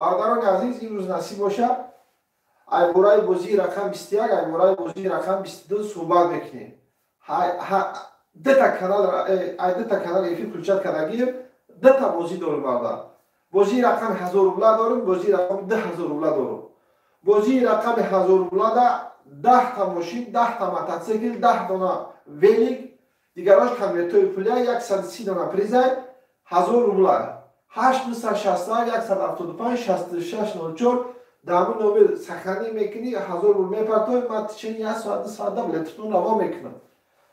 برادران عزیز امروز نصیب باشه ایبورای بازی رقم 21 ایبورای بازی رقم 22 صحبت میکنیم. دو تا کانال افی کلچت کردگیم، دو تا بازی دارم برادر. بازی رقم 1000 روبل دارم، بازی رقم 10000 روبل دارم. بازی رقم 1000 روبل دا 10 تا ماشین، 10 تا موتورسیکل، 10 دانه ویلیگ، دیگراش کامیونتوی پولیا 130 دانه پریزای 1000 روبل. 861 175 66 04 دامون نوبل سخنی میکنی 1000 روبل میپرتوی ما چنین یک ساعت ساده بلتتون روا میکنم.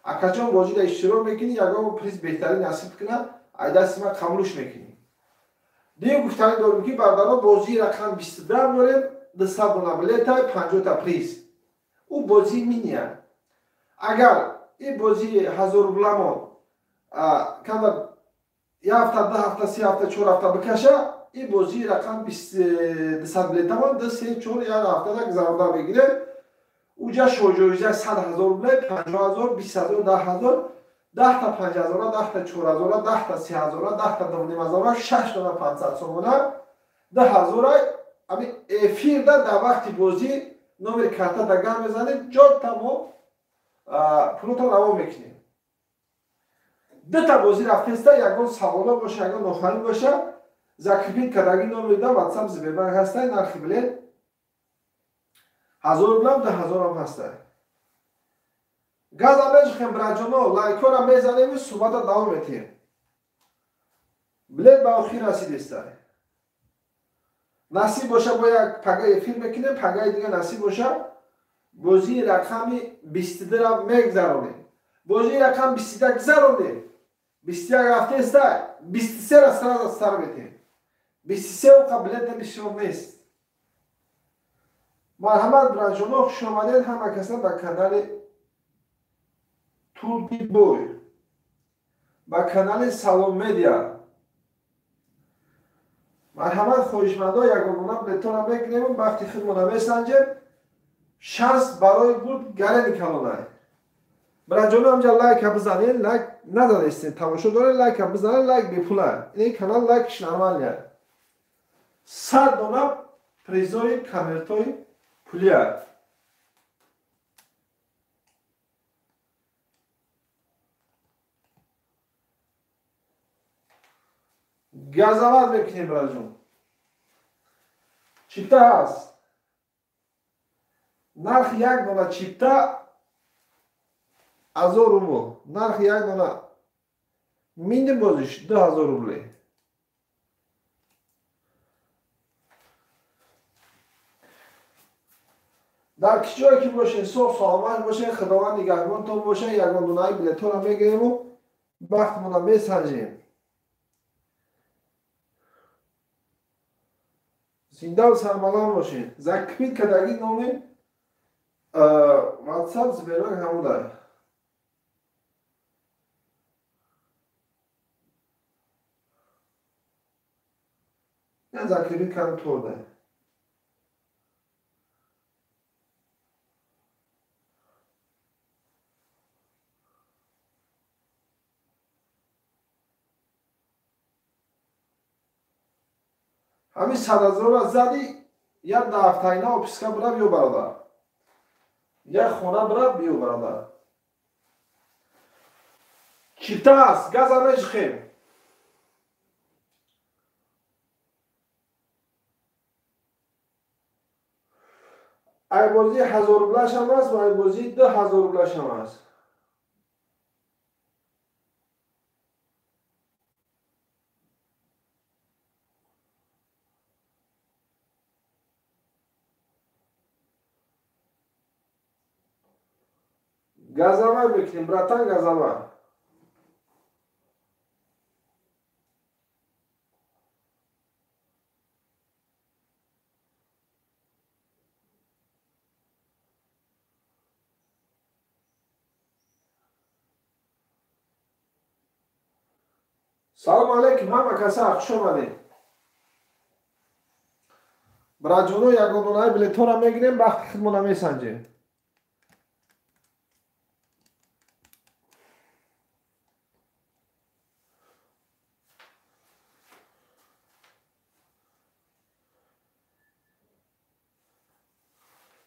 اکاچان بازی را اشتراک میکنی یگام پریز بهتری نصیب کنه ای دست ما قبولش میکنی. دیگه گفتن دارم که برادران بازی رقم 22 داریم 200 دانه بلیت 50 تا پریز. او بازی مینیه. اگر این بازی 1000 روبل ما کم یک هفته، 2 هفته، 3 هفته، 4 هفته بکشه این بازی رقم 200 بلیت ما 2 3 4 یک هفته گذرانده بگیره. اوجا شوجویزه 100,000 روبل 50,000 20,000 10,000 10 تا 5,000 10 تا 4,000 10 تا 3,000 10 تا 2,500 6 تا 500 سومونه 10,000 امی افیر در وقتی بازی نمر کارت تا گام میزنید جا تمام پولتون رو میکنید. دو تا بازی رفتسته یگان سوالا باشه یگان نخواهی باشه زکربین کدگی نمر دا واتساپ زبیربنگ هسته نرخی بلید 1000 روبل 10,000 هم هسته. گاز آمیز خیم براجانو لایکو را میزنیم و صحبت دوام میتیم. بلید با آخیر رسید است. نصیب باشه با یک پگای فیلم بکنیم پگای دیگه نصیب باشه بازی رقم 22 را میگذرونیم. بازی رقم 22 گذرونیم. 21 هفته است 23 را سر میتیم. 23 و قبلت نمیشم نیست. مرحمت براجانو خوش آمدید همه کسان با کانال تورکی بوی با کانال سلام میدیا مرحمت خوشمندا یگانه بلیتون را میگیریم وقتی خودمون میسنجیم شانس برای بود گره میکنونه. براجانو همجا لایک بزنید لایک ندارستین تماشا داره لایک بزنید لایک بپوله این کانال لایکش نرمالیه 100 دانه پریزای کامرتای پولیه. گازاوات میکنیم براجون چیپتا هست نرخ یک دانه چیپتا 1000 روبل نرخ یک دانه میندی بازش 2000 روبل. در کجایی که باشین صبح سلامت باشین خداوند نگهبانتون باشه یگان دونه‌ای بلیتون را میگیریم و وقتمون را میسنجیم. زنده و سربلند باشین. زکپید کدگی نامی واتساپ زبیران همون داره. نه زکپید کم طور ده. همین 100,000 را زدی یک دفتاینا و پسکا برا بیو برادر یک خونه برا بیو برادر چیپتا هست گاز همه خیم ای بازی 1000 روبلش هم هست و ای بازی 2000 روبلش هم هست. گازامه بکنیم براتن گازامه سلام علیکم همه کسا خوش آمدید. براجونو یگان دونه‌ای بلیتون را میگیریم وقتی خودمون را میسنجیم.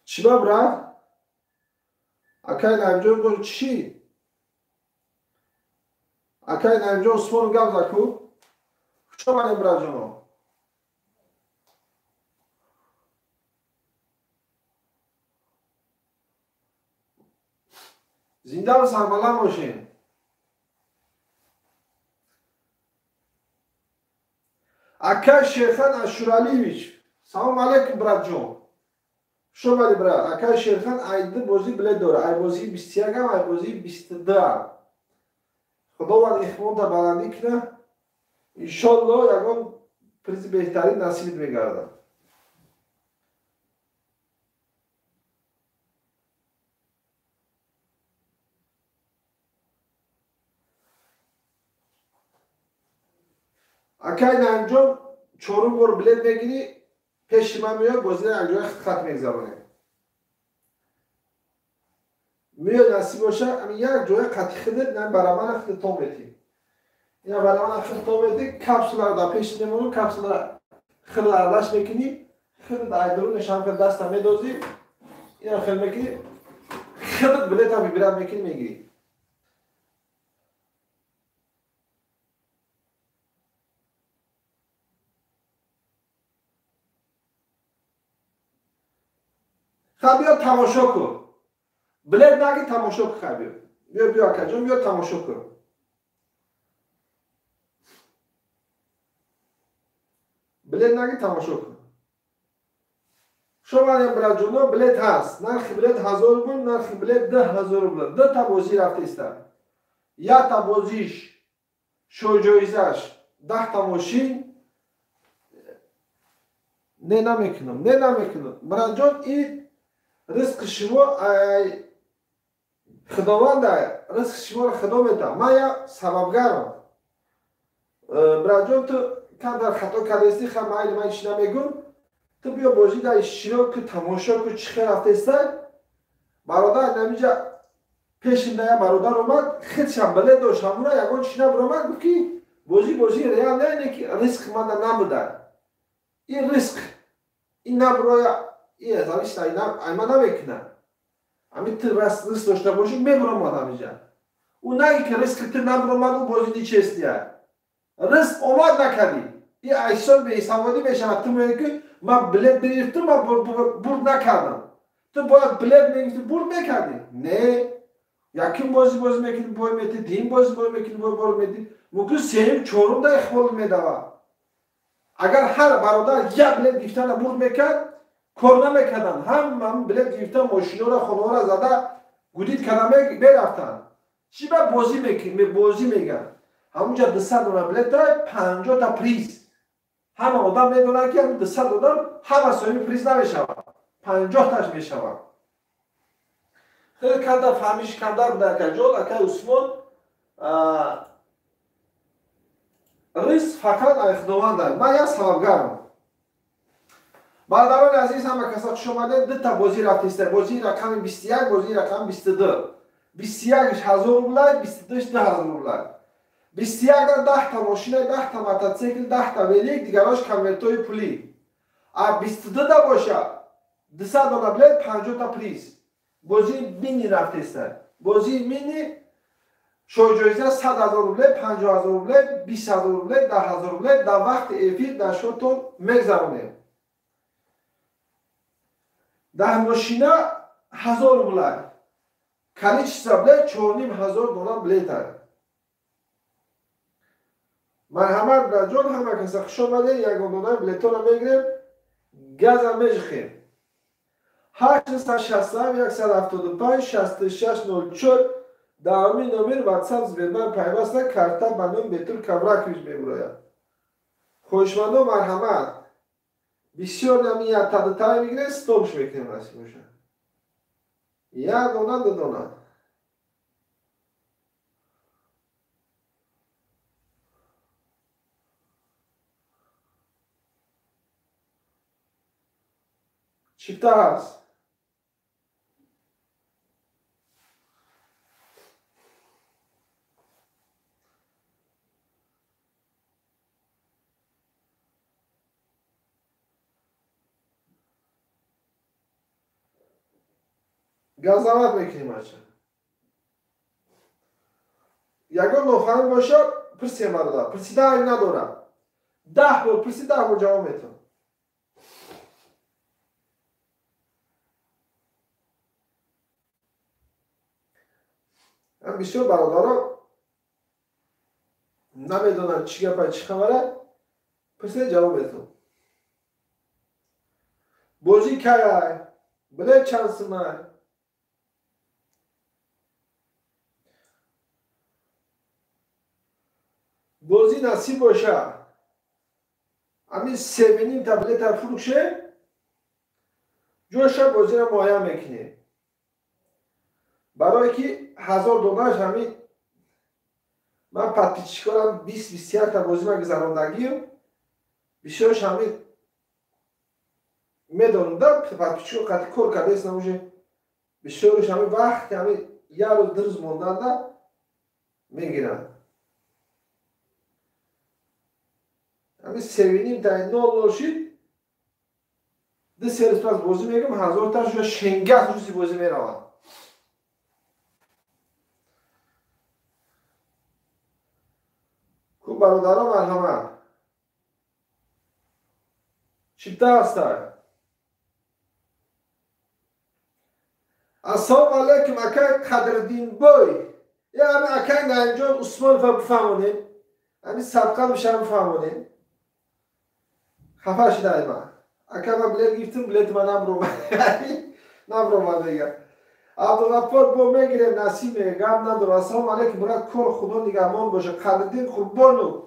چی ببره؟ اکای نایمجان گفت چی؟ اکای نایمجان عثمان گم زکو شو من ابراجانو زنده و سرمالم باشین. اکای شیخان اشورالیویچ سلام علیکم برات جون. شو بله برا اکای شیخان ایده بازی بله دوره ای بازی 21 هم ای بازی 22 هم خداوند اخمون در بلندی کنه انشالله یکان پریز بهترین نصیبت میگرده. اکای نایمجان چورم بار بلد میگیری پیش من میاد بازی را یک جای خط میگذرونه میاد نصیب باشه اما یک جای خطی خودت نه برای من خود تو میتی یا برای من خود تو میتی کپسول را در پیش نمونم کپسول را خود اردش میکنی خود در درونش هم خود دست هم میدازی این را خود میکنی خودت بلد هم بیرد میکنی میگیری. خب بیا تماشا کن بلد نگی تماشا کن خب بیا کجا بیا تماشا کن بلد نگی تماشا کن. شما این برای بلد هست نرخ بلد 1000 بود نرخ بلد 10,000 بود. دو تا بازی رفته است یک تا بازیش شو جایزش 10 تا ماشین نمیکنم برای جان این رزق شما خداوند رزق شما را خدا میده من یا سببگرم برای جان تو کم در خطا کردستی خب من ایش نمیگم تو بیا بازی در اشتراک که تماشا که چی خیلی رفته است برادر نمیجا پیشم در برادر اومد خودشم بلد داشت همونه یکان چینه برامد گفت که بازی ریال نه که رزق من نبوده این رزق این نبرای این از همیش ایما نمیکنه همین تو رزق داشته باشی میبرامد همیجا او نگی که رزق تو نبرامد و بازی دی چیستیه رزق اومد نکردی این ایشان به ایسامادی میشود تو میگه که من بلد گرفتم من برد نکردم تو باید بلد میگیرتی برد میکردی نه یکیم بازی میکنی بای میتی دیم بازی میکنی بای میتی ممکن سیم چهارم در اخبار میدوه اگر هر برادر یک بلد گرفتن برد میکرد کار نمیکردن هم بلد گرفتن ماشینا را خانه را زده گودید کردن میرفتن چی با بازی میگن همونجا 200 دلار بلد داره 50 تا پریز همه آدم میدونن که 200 دلار همه سومی پریز نمیشود 50 تاش میشود. خیلی کندر فهمیش کندر در کجال اکا عثمان ریس فقط اخدوان دارد من یک سببگرم برادران عزیز همه کسا خوش آمده دو تا بازی رفتیسته بازی رقم 21 بازی رقم 22 21 1000 بلد 22 10,000 بلد 21 در 10 تا ماشین 10 تا موتورسیکل 10 تا ویلیک دیگراش کانورتوی پولی 22 دا باشه 200 دلار بلد 50 تا پریز بازی مینی رفته است بازی مینی شو جایزه 100,000 روبل 50,000 روبل 20,000 روبل 10,000 روبل در وقت ایفیل در شوتون میگذرونیم در ماشینا 1000 روبل کلیچ سبله 4,500 دلار بلیتر مرحمت در جان همه کسی خوش آمده یک دونه بلیتون رو میگیریم گاز هم میجخیم 867 175 66 04 دامی نمیر واتساپ زبیرمن پیوسته کارتا بانون بیتر کبرا کریج میبراید خوشمند و مرحمت بسیار نمی یک تدتای میگیره ستوبش میکنیم رسی باشه یک دونه دو دونه چیفته هست گازاوت میکنیم بچه. یکم نفهمی باشه پرسیم برادر. پرسیده این نداره. 10 بار پرسی 10 بار جواب میتون. هم بسیار برادرها نمیدونن چی گپه چی خبره. پرسید جواب میتون. بازی که بله چند سمه بازی نصیب باشه همین 3.5 تبلت فروشه جوش بازی رو مایا میکنه برای که $1000 همین من پتیچ کنم 20-21 تا بازی من گذراندگیم بسیارش همین میدونم پتیچ رو قطعی کار کرده است نموشه بسیارش همین وقت همین یه روز درز موندن میگیرن همین 3.5 تا 9 باشید ده سیرس پس بازی میگم 1000 تا شو شنگه روزی بازی میرون خوب برادران مرحمت چیتا هسته السلام علیکم اکای قدردین بای یا همین اکای ننجان عثمان فا بفهمونین همین سبقه بشم بفهمونین خفه شده ایما اکای من بلیت گیفتم بلیت من نمرو من دیگه عبدالغفار با میگیریم نسیمه گم نداره السلام علیکم برای کار خدا نگهمان باشه قدردین قربانو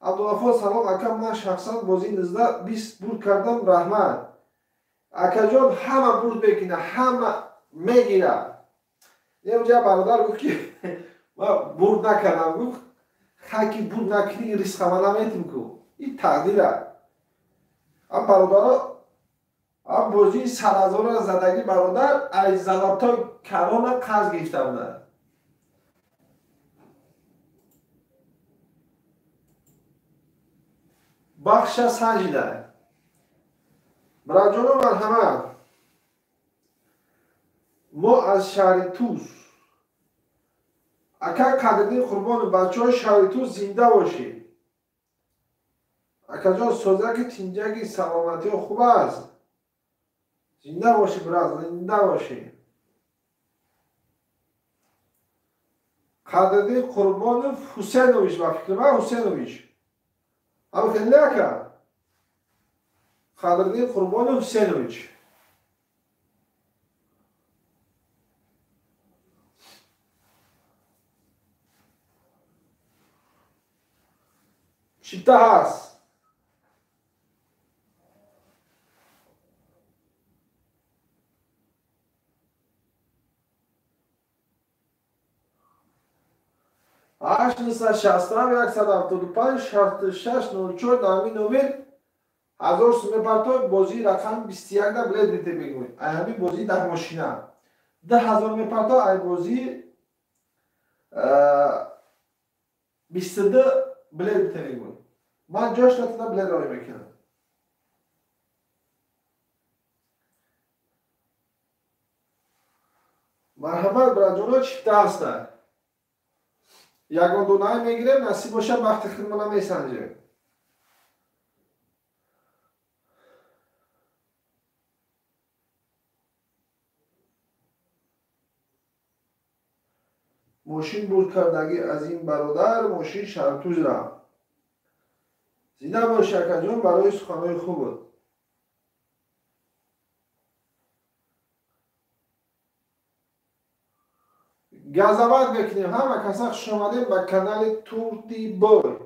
عبدالغفار سلام اکا من شخصا بازی 19-20 بود کردم رحمت اکا جان همه بود بکنه همه میگیره یه جا برادر گفت که ما بود نکردم گفت خاکی بود نکنی ریسک همه نمیتیم که این تقدیره هم برادر هم بازی 100,000 زدگی برادر از زلابتا کرانه قرض گرفته بوده بخش سنجیده برای جان مرحمت ما از شهر توس اکا قدردین قربان بچه های شهر توس زنده باشی اکا جان سوزه که تینجگی سلامتی خوب است زنده باشی برای زنده باشی قدردین قربان حسینویش با فکر من حسینویش اما خیلی نکن قدردین قربان حسینویش چیتا هست هشت نسل شستم 175 66 04 نامی نومیر 1000 سومه پرتو بازی رقم 21 دا بلد دیده بگوید همین بازی در ماشینه 10,000 میپرتو ای بازی 22 بلد دیده بگوید من جاش نتونم بلد رای میکنم مرحمت برای جانا چیفته هسته یکان دونای میگیره نصیب باشه وقت خیلی میسنجه ماشین بود کردگی از این برادر ماشین شرطوز را زیده با شکرجان برای سخنهای خوب بود گازاوت بکنیم همه کسا خوش آمدیم به کانال تورتی بای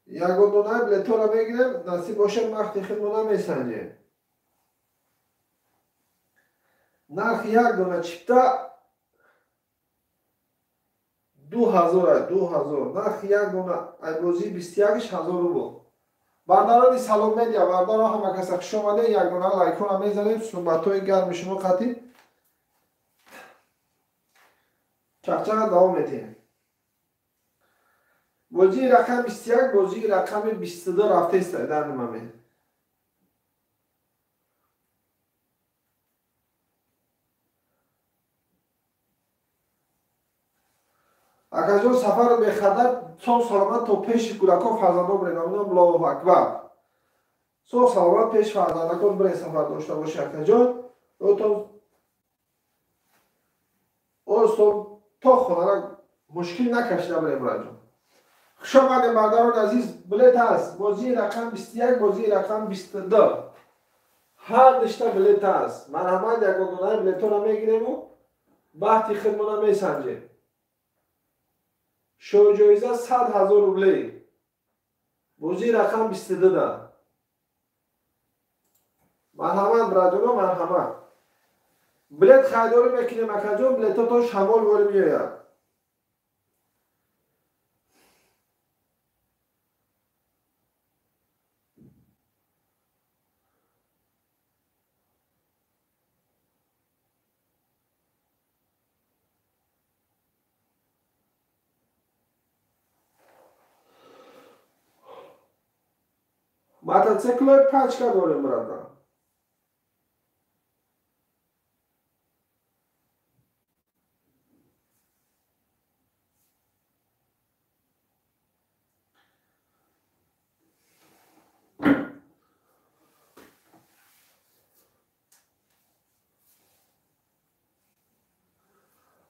یکان دونای بلیتو را بگیریم نصیب باشه وقتی خیلی میسنجه نرخ یک دونه چیپتا 2000 نرخ یک دونه ایبوزی 21 1000 رو بردارانی سلام میدیا بردارا همه کسی خوش آمده یک دونه لایکون هم میزنیم صحبتهای گرم شما قطعی چقچق دوام میتیم بازی رقم 21 بازی رقم 22 رفته است در نمامه. اکجان سفر به خطر سو سلامت تو پیش کودکان فرزندان بره نامونم الله اکبر. سو سلامت پیش فرزندان بره سفر داشته باشه اکجان او تو خدا مشکل نکشیده بره براجان. شما مردان عزیز بلیت هست بازی رقم 21 بازی رقم 22 هر دشته بلیت هست. من همه یک دونه بلیتون رو میگیریم و وقتی خدمت میسنجیم. شو جایزه 100,000 روبلی بازی رقم 22 ده. مرحمت برادران مرحمت. بلیت خریداری میکنیم اکجان بلیت تا شمال واری میاید. موتورسیکل پچکه داریم برادران.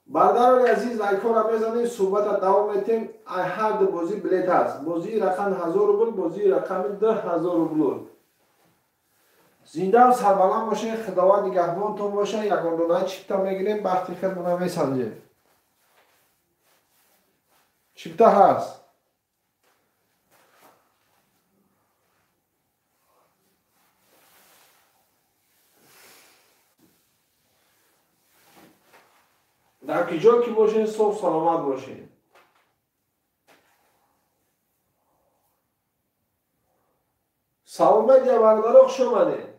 برادران عزیز لایک را بزنید صحبت دوام میتیم. هر دو بازی بلیت هست. بازی رقم 1000 روبل بازی رقم 10,000 روبل. زنده و سربلند باشه. خداوند نگهبانتون باشه. یگان دونه چیپتا میگیریم وقتی خدمت میسنجیم. چیپتا هست. در کجا که باشین صبح سلامت باشین. سلامت یا برادر خوش آمدید.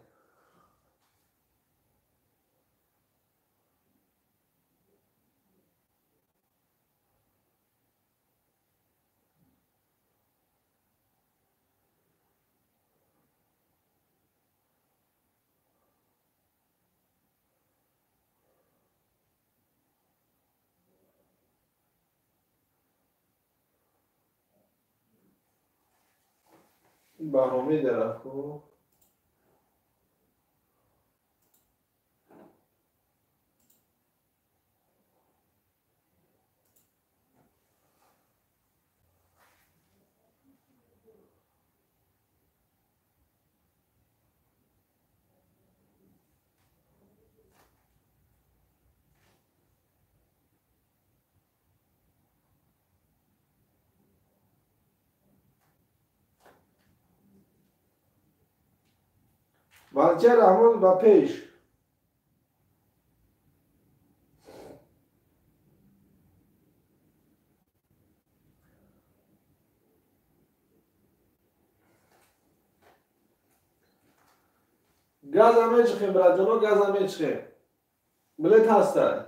برنامه درخت کو بچه رحمان با پیش گاز همه چخیم برای جنو گاز همه چخیم بلیت هسته.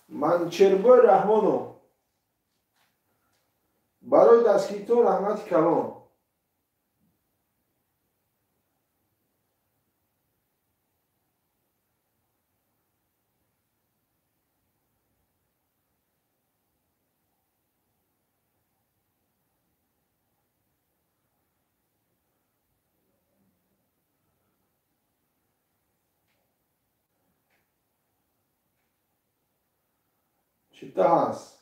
من چربوی رحمانو برای دستگی تو رحمت کلام. چیپتا هست.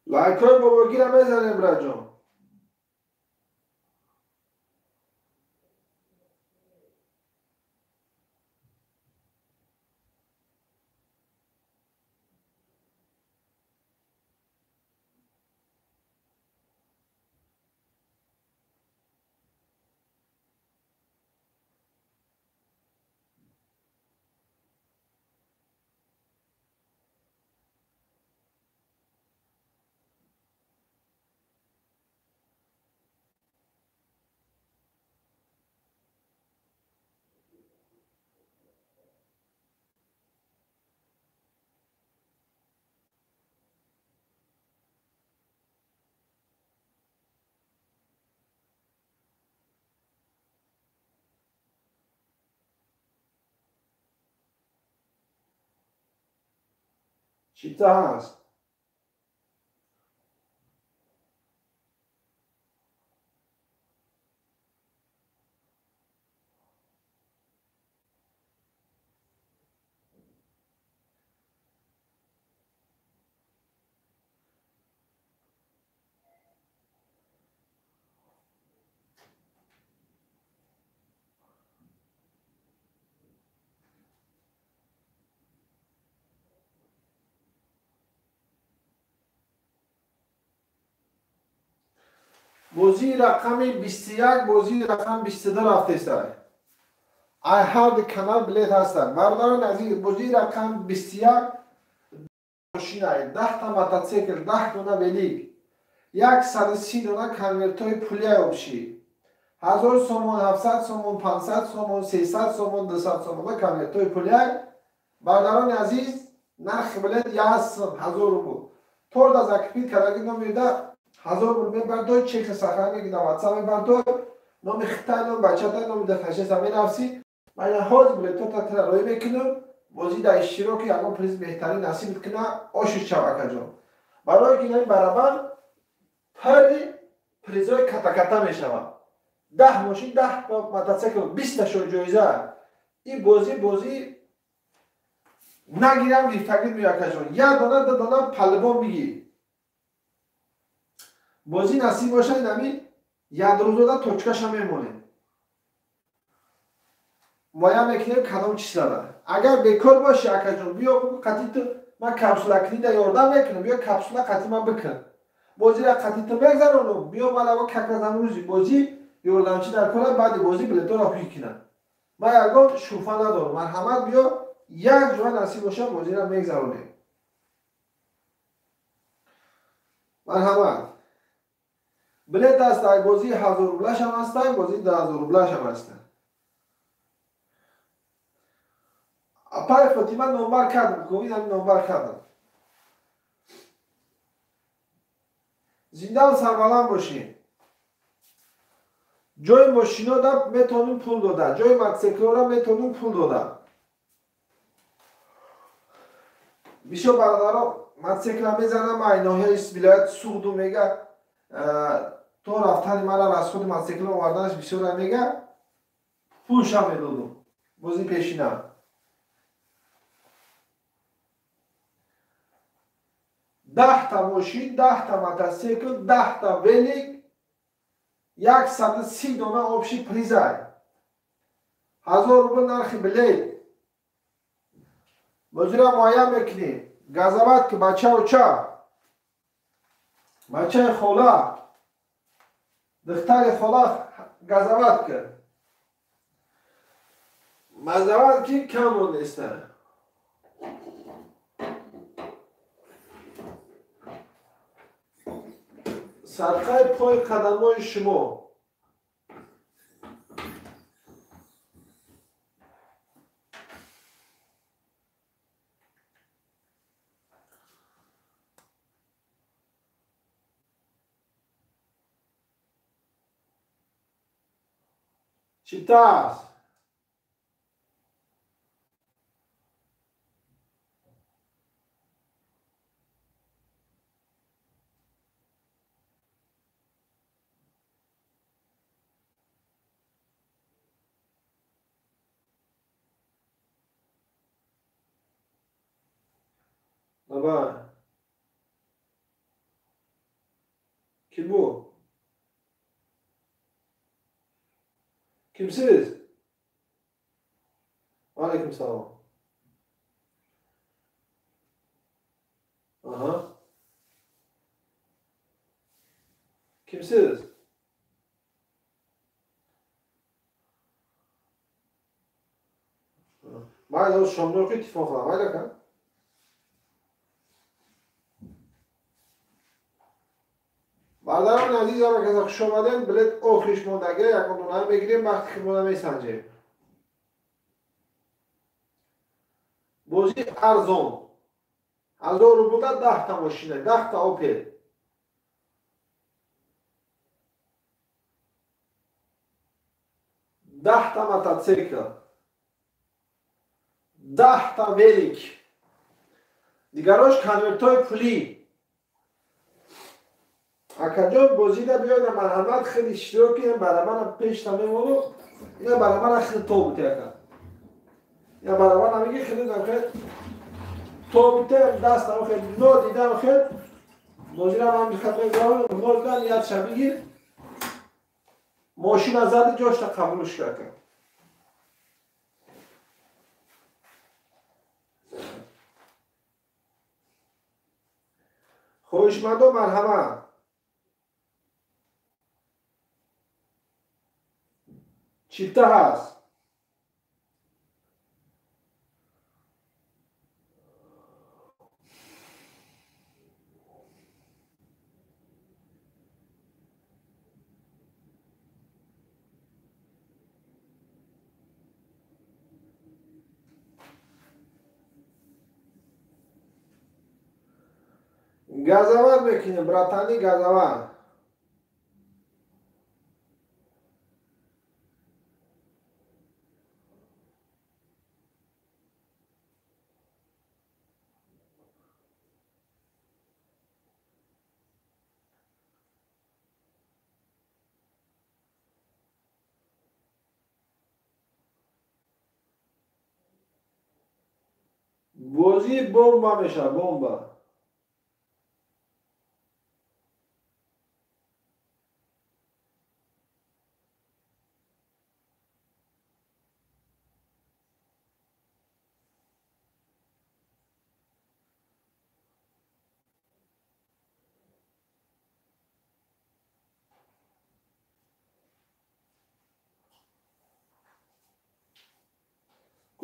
لایک های باباگیر هم بزنیم برجام. چیتا هست. بازی رقم 21 بازی رقم 22 رفته سر. I have the canal بلیت هستن. بردارن از این بازی رقم 21 ماشین های 10 تا موتورسیکل 10 دونه بلیک 130 دونه کنورت های پولی آبشی 1000 سومون 700 سومون 500 سومون 300 سومون 200 سومون کنورت های پولی برداران عزیز نرخ بلیت 1000 بود. تورد از اکپیت کرده نمیده 1000 بود میبردوی چک سخن میگیده واتساپ میبردوی نام خطای نام بچه تا نام دفعه زمین افسی من حاضر بلیت تو تا روی میکنم بازی در اشتراکی اما پریز بهترین نصیب کنه آشوش شبکه جان برای که این برابر پری پریزای کتا کتا میشوه 10 ماشین 10 موتورسیکل 20 تا جایزه این بازی نگیرم گیفتگیر میاکه جان یک دانه دو دانه پلبان میگی بازی نصیب باشه نمی یک روز دا توچکش هم میمونه مایا میکنیم کدام چیزا داره اگر بیکار باشه اکا جان بیا بگو قطعی تو من کپسولا کلینده یاردم میکنم بیا کپسولا قطعی من بکن بازی را قطعی تو بگذارونم بیا من با ککرزم روزی بازی یاردمچی در کنم بعد بازی بلیتو را پیک کنم من یکم شوفا ندارم مرحمت بیا یک جوان نصیب باشه بازی را میگذارونیم مرحمت بلیت است بازی 1000 روبلش هم هست بازی 10000 روبلش هم هست اپای فاطمه نمبر کردم کووید هم نمبر کردم زنده و سربلند باشین جای ماشینا دا میتونیم پول داده جای موتورسیکل را میتونیم پول داده بیشتر برادرها موتورسیکل را میزنم ایناهای ولایت سوخت و میگه تو رفتن مرا از خود موتورسیکل آوردنش بیشتر میگه پولش هم میدادم بازی پیشینم 10 تا ماشین 10 تا موتورسیکل 10 تا ولیک 130 دانه آبشی پریزه 1000 روبل نرخ بلیت بازی را معاین میکنی گازوات که بچه و چه بچه خولا دختر خولا گازوات که مزدوات که کم نیسته صدقه پای قدمای شما چی تاست بابا Kim bu? Kimsiz? Aleykümselam. Aha. Kimsiz? Mayli, o'z shomni o'qib ittifoq qilaman. Mayli aka. برادران عزیز و که خوش آمدین. بلیت او خشماندگی یکم دونر بگیریم وقتی خیمونه میسنجیم. بازی ارزان 1000 روبل 10 تا ماشینه، 10 تا اوپل، 10 تا موتورسیکل، 10 تا ولیک، دیگراش کنورتای پولی. اکجان بازی دا بیاید مرحمت خیلی اشتراک کنیم. برای من پیش نمیمونو. اینا برای من خیلی تو بوده اکن. یا برای من همیگه خیلی نمیخواد تو بوده دست نمیخواد نو دیده میخواد بازی را من میخواد بگذارم نو یاد شد بگیر ماشین از زد جاش تا قبولش کرد. خوشمند و مرحمت. چیفته هست. گازاور بکنیم براتانی گازاور. بازی بمب میشه بمب.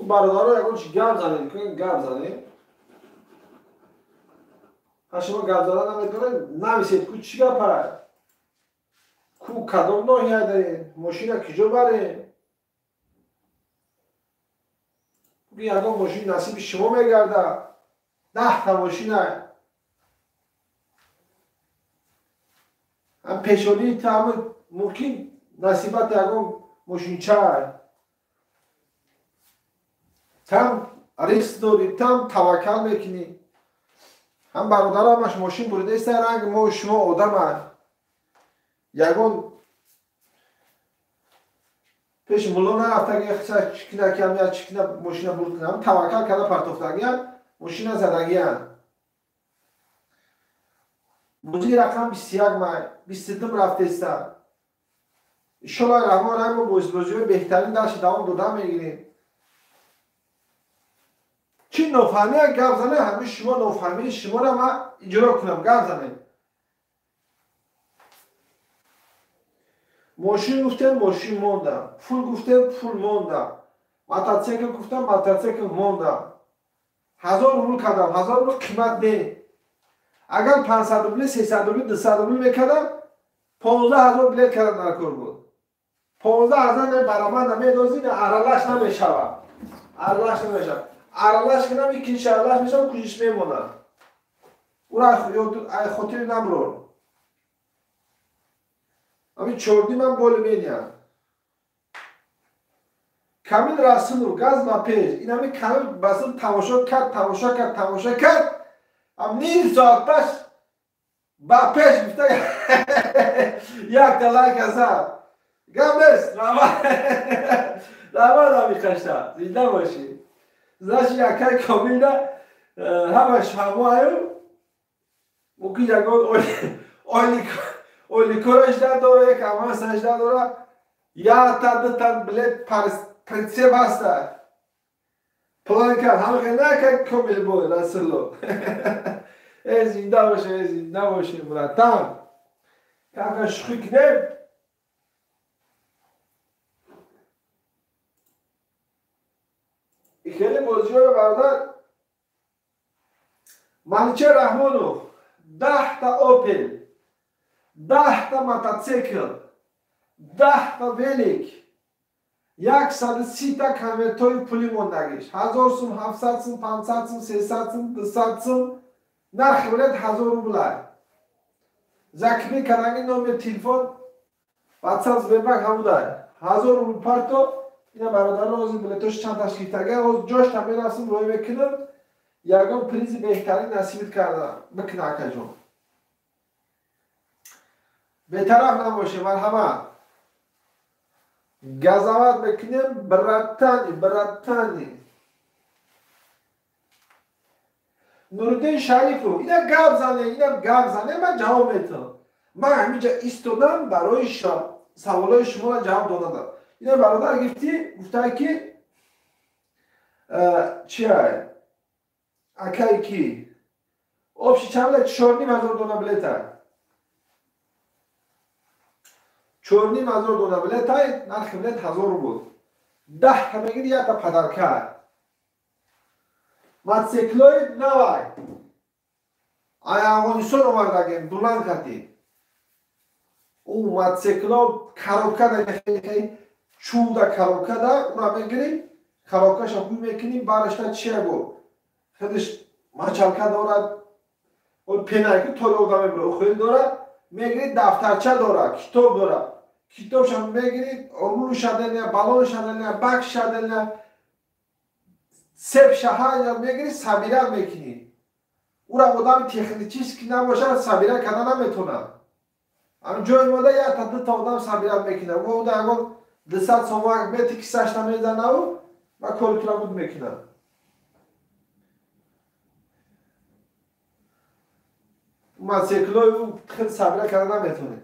برادرها یکون چی گپ زنید که گپ زنید. شما گپ زدن نمیکنید نمیسید کو چی گپه کو کدام ناحیه دارید ماشین کجا بره یکون ماشین نصیب شما میگرده 10 تا ماشین هم پیشونی تا ممکن نصیبت یکون ماشین چای تم ریسک داری تم توکل میکنی. هم برادرامش ماشین بریده است رنگ ما شما آدم یگون پیش ملا نرفته که خیلی چکنه کم یا چکنه ماشین برد کنم توکل کرده پرتافتگی هم ماشین زدگی هم بازی رقم 21 مای 22 رفته است. انشالله رحمان رحم و بازی بهترین درش دوام دادن میگیریم. چی نفهمی گپ زنه همه شما نفهمی شما را من اجرا کنم گپ زنه. ماشین گفتم ماشین موندم، پول گفتم پول موندم، موتورسیکل گفتم موتورسیکل موندم. 1000 روبل کردم 1000 روبل قیمت نه. اگر 500 روبل 300 روبل 200 روبل میکردم 15000 بلیت کردم در کار بود. 15000 برای من نمیدازی نه ارالش نمیشود. ارالش نمیشود. ارالش که نمیکنی شرالش میشم کجیش میمونم او را خاطر نمرون همین چوردی من بول مینیم کمیل رسول و گز ما پیش این همین کمیل بسید تماشا کرد هم نیم ساعت پش با پیش میفته یک دلار کسر گم نیست رمان همی خشته زیده باشی زنش یکی کامل ده همش همه هایو ممکن یکان اولیکور 18 داره، یک اماس 18 داره، یا تا دو تا بلیت پرسه بسته. پلان کرد همه خیلی نکرد کمیل بود رسولو. زنده باشه، زنده باشه مرتب. که شوخی کنیم. خیلی بازی رو برادر مالچه رحمانو 10 تا اوپل، 10 تا موتورسیکل، 10 تا ولیک، 130 تا کمیتوی پولی موندگیش، 1000 سوم، 700 سوم، 500 سوم، 300 سوم، 200 سوم، نرخ بلیت 1000 روبل. زکمی کنگی نام تلفن واتساپ زبربک همون داره. 1000 روبل پارتو اینا برادر روزی بلیتوش چند تشکیل تگه روز جاش تمرین رفتم روی بکنم یکم پریز بهترین نصیبت کردم بکن اکا جون به طرف نباشه مرحبا گزاوت بکنیم براتانی نورالدین شریف رو اینا گپ زنه من جواب میتونم من همینجا ایستادم برای سوالای شما را جواب دادم اینا برادر گفته که چیه اکایی کی آبشی چند بلیت 4,500 دلار بلیت 4,500 دلار بلیت نرخ بلیت 1000 بود 10 تا میگیری یک تا پدرکر موتورسیکلای نوای افغانستان اومدگیم دولان کردیم اون موتورسیکلا کاروکا داریم چوب کاروکا داریم اون میگیریم کاروکاش رو میکنیم بارشتا چیه بود خودش مچالکا دارد اون پینایی که طول اودا میبره خیلی دارد میگیرید دفترچه دارد کتاب دارد کتابش هم میگیرید امون شدنیا بالون شدنیا بک شدنیا سب شهر یا میگیرید سبیره میکنید او را آدم تکنیکیست که نباشه سبیره کردن نمیتونه هم جای ماده یا تا دو تا آدم سبیره میکنه و او اگر 200 سوم بیتی که سشت میزنه و کالکولا بود میکنه موتورسیکلای او خیلی سبیره کردن نمیتونه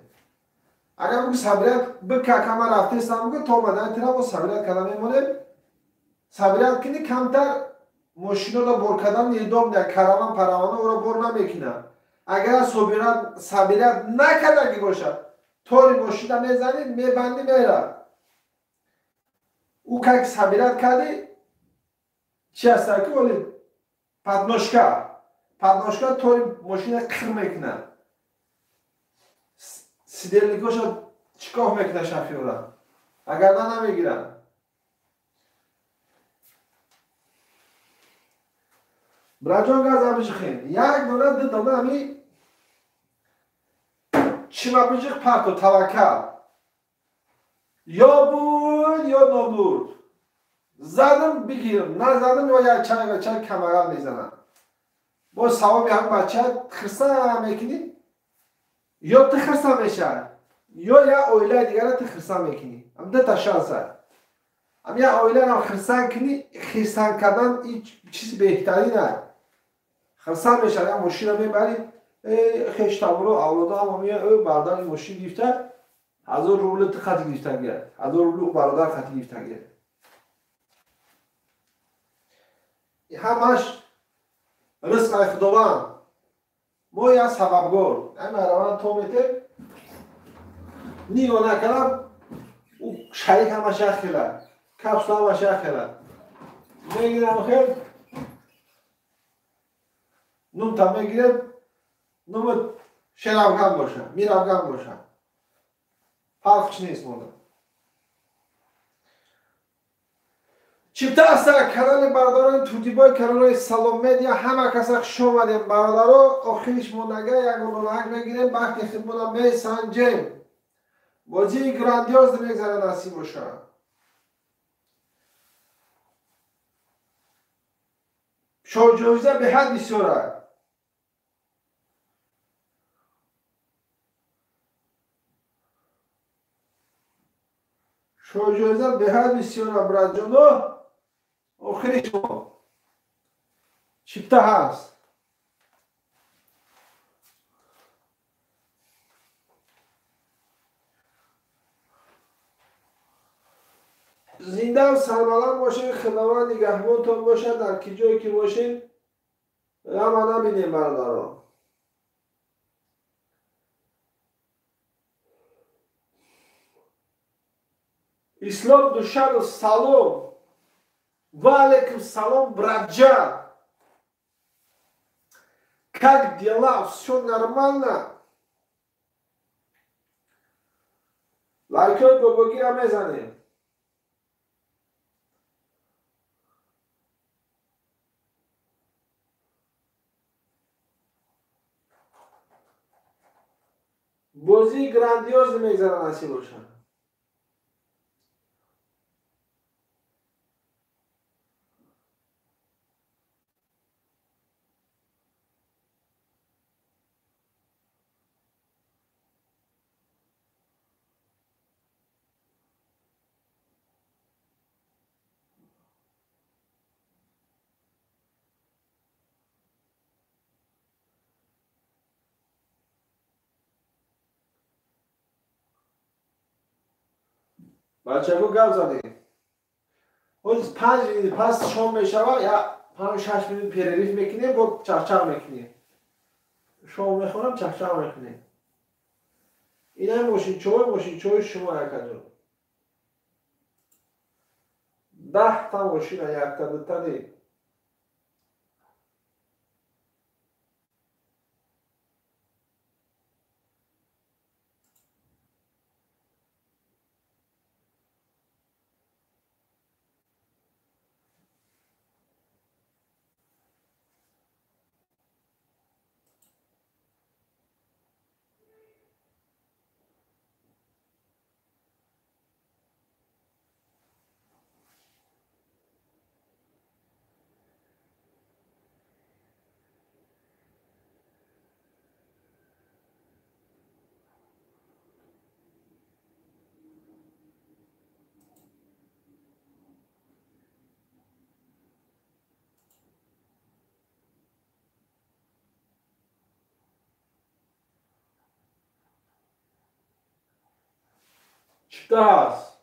اگر بگو سبیره بکه کمه رفته استم بگو تا مدن تیره و سبیره کردن میمونه سبیره کنی کمتر ماشین رو بر کردن نیدام نه کروان پروانه او را بر نمیکنه اگر سبیره نکردگی باشه طوری ماشین را میزنی میبندی میره او که سبیره کردی چی هست که ولی پدناشکا طوری ماشین قر میکنه سیدرلیکوش رو چکاه میکنه شفیه را اگر نه نمیگیرن براجان گاز همیشه خیلی یک دونه دو دونه همی چیما بجیق پرتو توکل یا بود یا نبود زدم بگیرم نزدم یا یک چای کمرال میزنم با ثوابی هم بچه خرسه میکنی یا تخرسه میشه یا یه اویله دیگر تخرسه میکنی هم دو تا شانس هست هم یه اویله رو خرسه کنی خرسه کردن هیچ چیز بهتری نه خرسه میشه یا ماشین رو میبری خیش تابلو اولاده هم همیه بردار این ماشین گفته 1000 روبل تو خطی گرفته گرد 1000 روبل برادر خطی گرفته گرد همش رزق خداوند ما یا سببگار این روان تو میته نیگاه نکردم او شریک همش خیله کپسول همش خیله میگیرم خیل نوم تا میگیرم نوم شیرافگان باشه میرافگان باشه فرقش نیست مونده چیپته است کانال برادران توتیبای کانال سلام مدیا همه کسا خوش اومدیم برادرها آخرش موندگه یک اونونک میگیریم وقتی خدمتم میسنجیم بازی گراندیوز میگذره نصیب باشه شوجوزه به حد بسیاره شوجوزه به حد بسیاره براد جانو آخرش چیپته هست دم سربلند باشین، خداوند نگهبانتان باشد در کی جایی که باشین. غم نبینیم برادران. اسلام душану салом. Ва алейкум салом, братджан. Как дела? Все нормально? лайкой бобоги ра мезанем. بازی گراندیوز میگذره نصیب باشن. بچه گو گپ زدیم. اون 5 minut پس شام میشود یا 5-6 minut پریریف میکنیم با چخچق میکنیم. شام میخورم چخچق میکنیم. این هم ماشین چای شما یکجا. 10 تا ماشین یک تا دو تا دی. چطور هست؟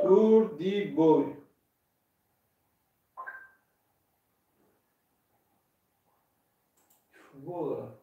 تور دی بوی. فوتبال.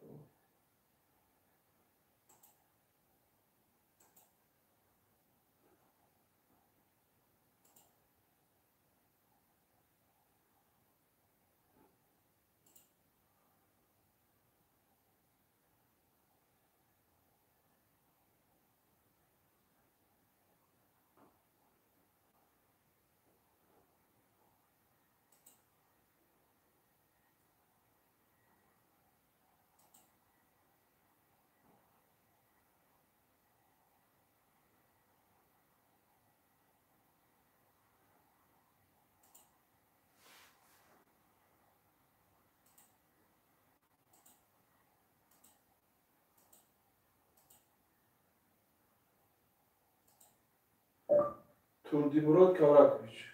تور دی مراد Kavraković.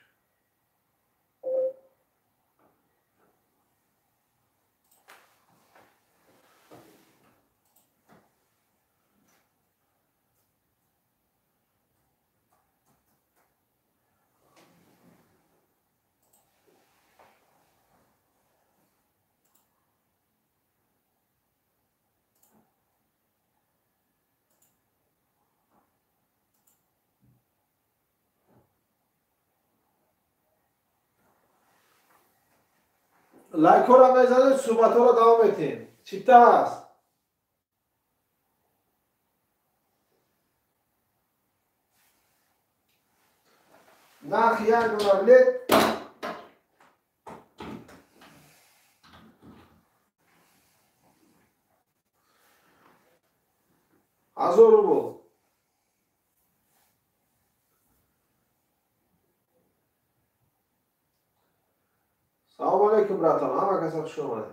لایک ها را میزنید، صحبت ها را دوام میتین. چیپته هست؟ نرخ یک دلار لیتر 1000 روبل. براتان همه کسا خوش آمده.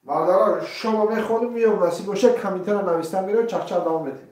برادران شما میخونیم میام نصیب باشه کمیته رو نویستم میره چخچه دوام بدیم.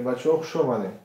بچه ها خوش آمدین.